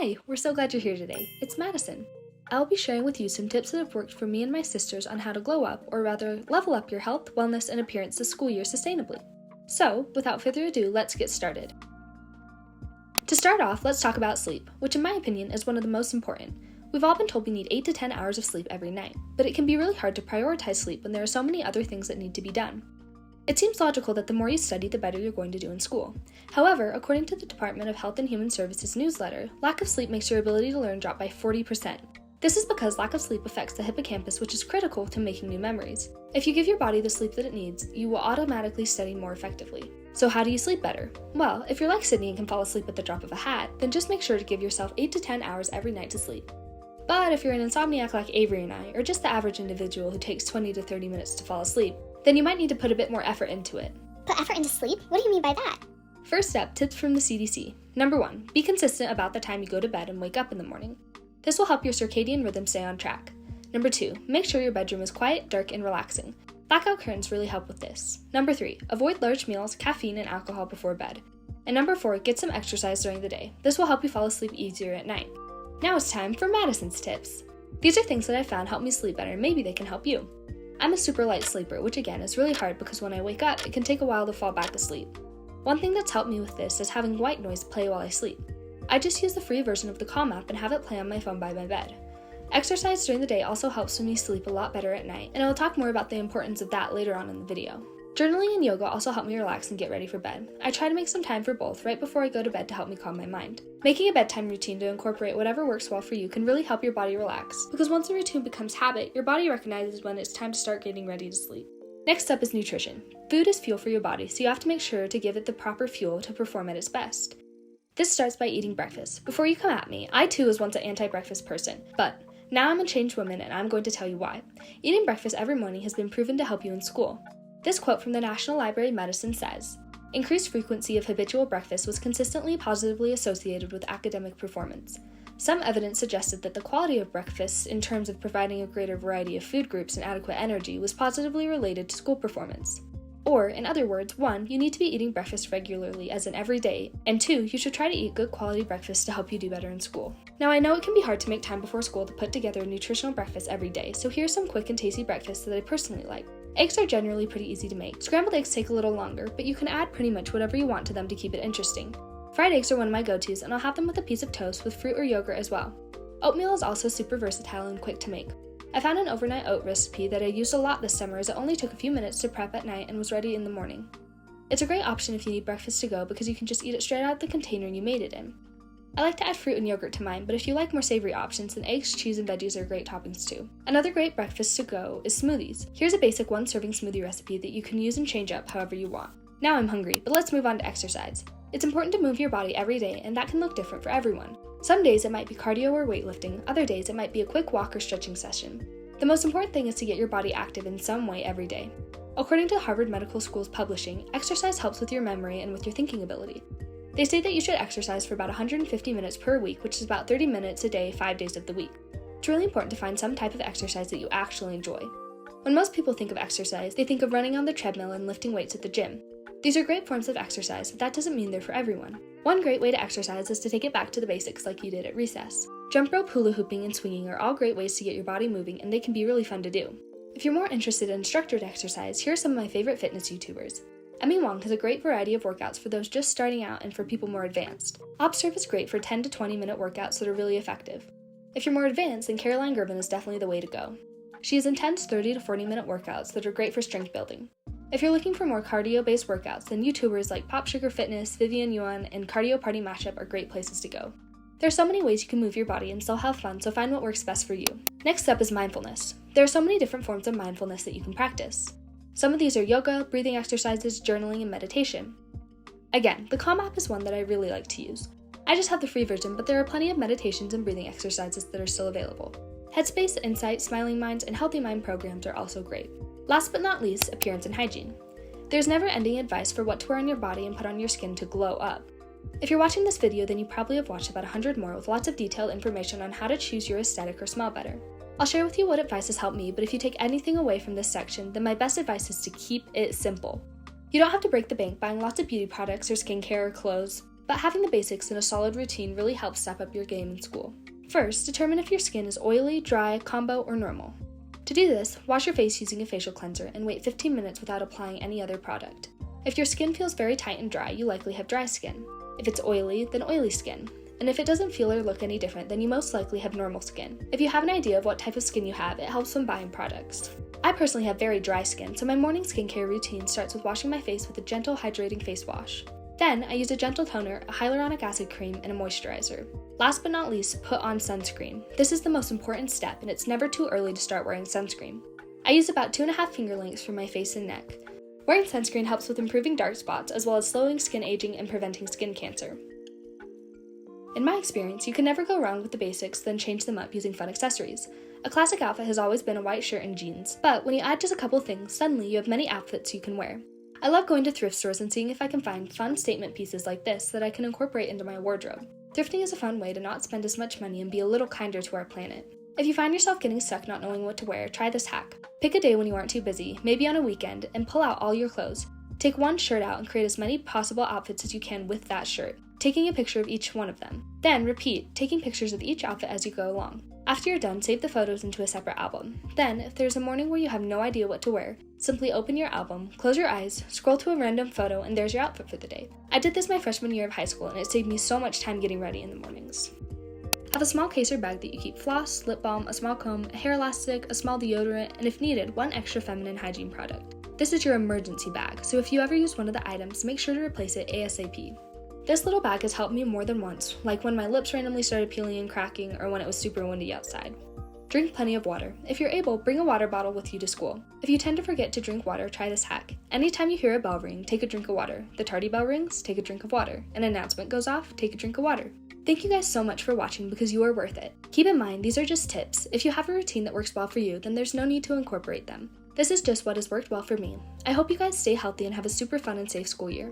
Hi, we're so glad you're here today. It's Madison. I'll be sharing with you some tips that have worked for me and my sisters on how to glow up, or rather, level up your health, wellness, and appearance this school year sustainably. So, without further ado, let's get started. To start off, let's talk about sleep, which in my opinion is one of the most important. We've all been told we need 8 to 10 hours of sleep every night, but it can be really hard to prioritize sleep when there are so many other things that need to be done. It seems logical that the more you study, the better you're going to do in school. However, according to the Department of Health and Human Services newsletter, lack of sleep makes your ability to learn drop by 40%. This is because lack of sleep affects the hippocampus, which is critical to making new memories. If you give your body the sleep that it needs, you will automatically study more effectively. So how do you sleep better? Well, if you're like Sydney and can fall asleep at the drop of a hat, then just make sure to give yourself 8 to 10 hours every night to sleep. But if you're an insomniac like Avery and I, or just the average individual who takes 20 to 30 minutes to fall asleep, then you might need to put a bit more effort into it. Put effort into sleep? What do you mean by that? First up, tips from the CDC. Number 1, be consistent about the time you go to bed and wake up in the morning. This will help your circadian rhythm stay on track. Number 2, make sure your bedroom is quiet, dark, and relaxing. Blackout curtains really help with this. Number 3, avoid large meals, caffeine, and alcohol before bed. And number 4, get some exercise during the day. This will help you fall asleep easier at night. Now it's time for Madison's tips. These are things that I found help me sleep better, and maybe they can help you. I'm a super light sleeper, which again is really hard because when I wake up, it can take a while to fall back asleep. One thing that's helped me with this is having white noise play while I sleep. I just use the free version of the Calm app and have it play on my phone by my bed. Exercise during the day also helps me sleep a lot better at night, and I will talk more about the importance of that later on in the video. Journaling and yoga also help me relax and get ready for bed. I try to make some time for both right before I go to bed to help me calm my mind. Making a bedtime routine to incorporate whatever works well for you can really help your body relax, because once a routine becomes habit, your body recognizes when it's time to start getting ready to sleep. Next up is nutrition. Food is fuel for your body, so you have to make sure to give it the proper fuel to perform at its best. This starts by eating breakfast. Before you come at me, I too was once an anti-breakfast person, but now I'm a changed woman and I'm going to tell you why. Eating breakfast every morning has been proven to help you in school. This quote from the National Library of Medicine says, "Increased frequency of habitual breakfast was consistently positively associated with academic performance. Some evidence suggested that the quality of breakfasts, in terms of providing a greater variety of food groups and adequate energy, was positively related to school performance." Or, in other words, 1, you need to be eating breakfast regularly, as in every day, and 2, you should try to eat good quality breakfast to help you do better in school. Now, I know it can be hard to make time before school to put together a nutritional breakfast every day, so here's some quick and tasty breakfasts that I personally like. Eggs are generally pretty easy to make. Scrambled eggs take a little longer, but you can add pretty much whatever you want to them to keep it interesting. Fried eggs are one of my go-tos, and I'll have them with a piece of toast with fruit or yogurt as well. Oatmeal is also super versatile and quick to make. I found an overnight oat recipe that I used a lot this summer, as it only took a few minutes to prep at night and was ready in the morning. It's a great option if you need breakfast to go because you can just eat it straight out of the container you made it in. I like to add fruit and yogurt to mine, but if you like more savory options, then eggs, cheese, and veggies are great toppings too. Another great breakfast to go is smoothies. Here's a basic 1-serving smoothie recipe that you can use and change up however you want. Now I'm hungry, but let's move on to exercise. It's important to move your body every day, and that can look different for everyone. Some days it might be cardio or weightlifting, other days it might be a quick walk or stretching session. The most important thing is to get your body active in some way every day. According to Harvard Medical School's publishing, exercise helps with your memory and with your thinking ability. They say that you should exercise for about 150 minutes per week, which is about 30 minutes a day, 5 days of the week. It's really important to find some type of exercise that you actually enjoy. When most people think of exercise, they think of running on the treadmill and lifting weights at the gym. These are great forms of exercise, but that doesn't mean they're for everyone. One great way to exercise is to take it back to the basics like you did at recess. Jump rope, hula hooping, and swinging are all great ways to get your body moving, and they can be really fun to do. If you're more interested in structured exercise, here are some of my favorite fitness YouTubers. Emmy Wong has a great variety of workouts for those just starting out and for people more advanced. Observe is great for 10 to 20 minute workouts that are really effective. If you're more advanced, then Caroline Gervin is definitely the way to go. She has intense 30 to 40 minute workouts that are great for strength building. If you're looking for more cardio-based workouts, then YouTubers like Pop Sugar Fitness, Vivian Yuan, and Cardio Party Mashup are great places to go. There are so many ways you can move your body and still have fun, so find what works best for you. Next up is mindfulness. There are so many different forms of mindfulness that you can practice. Some of these are yoga, breathing exercises, journaling, and meditation. Again, the Calm app is one that I really like to use. I just have the free version, but there are plenty of meditations and breathing exercises that are still available. Headspace, Insight, Smiling Minds, and Healthy Mind programs are also great. Last but not least, appearance and hygiene. There's never-ending advice for what to wear on your body and put on your skin to glow up. If you're watching this video, then you probably have watched about 100 more with lots of detailed information on how to choose your aesthetic or smell better. I'll share with you what advice has helped me, but if you take anything away from this section, then my best advice is to keep it simple. You don't have to break the bank buying lots of beauty products or skincare or clothes. but having the basics and a solid routine really helps step up your game in school. First, determine if your skin is oily, dry, combo, or normal. To do this, wash your face using a facial cleanser and wait 15 minutes without applying any other product. If your skin feels very tight and dry, you likely have dry skin. If it's oily, then oily skin. And if it doesn't feel or look any different, then you most likely have normal skin. If you have an idea of what type of skin you have, it helps when buying products. I personally have very dry skin, so my morning skincare routine starts with washing my face with a gentle hydrating face wash. Then, I use a gentle toner, a hyaluronic acid cream, and a moisturizer. Last but not least, put on sunscreen. This is the most important step, and it's never too early to start wearing sunscreen. I use about 2.5 finger lengths for my face and neck. Wearing sunscreen helps with improving dark spots, as well as slowing skin aging and preventing skin cancer. In my experience, you can never go wrong with the basics, then change them up using fun accessories. A classic outfit has always been a white shirt and jeans, but when you add just a couple things, suddenly you have many outfits you can wear. I love going to thrift stores and seeing if I can find fun statement pieces like this that I can incorporate into my wardrobe. Thrifting is a fun way to not spend as much money and be a little kinder to our planet. If you find yourself getting stuck not knowing what to wear, try this hack. Pick a day when you aren't too busy, maybe on a weekend, and pull out all your clothes. Take one shirt out and create as many possible outfits as you can with that shirt, taking a picture of each one of them. Then repeat, taking pictures of each outfit as you go along. After you're done, save the photos into a separate album. Then, if there's a morning where you have no idea what to wear, simply open your album, close your eyes, scroll to a random photo, and there's your outfit for the day. I did this my freshman year of high school, and it saved me so much time getting ready in the mornings. Have a small case or bag that you keep floss, lip balm, a small comb, a hair elastic, a small deodorant, and if needed, one extra feminine hygiene product. This is your emergency bag, so if you ever use one of the items, make sure to replace it ASAP. This little bag has helped me more than once, like when my lips randomly started peeling and cracking or when it was super windy outside. Drink plenty of water. If you're able, bring a water bottle with you to school. If you tend to forget to drink water, try this hack. Anytime you hear a bell ring, take a drink of water. The tardy bell rings, take a drink of water. An announcement goes off, take a drink of water. Thank you guys so much for watching because you are worth it. Keep in mind, these are just tips. If you have a routine that works well for you, then there's no need to incorporate them. This is just what has worked well for me. I hope you guys stay healthy and have a super fun and safe school year.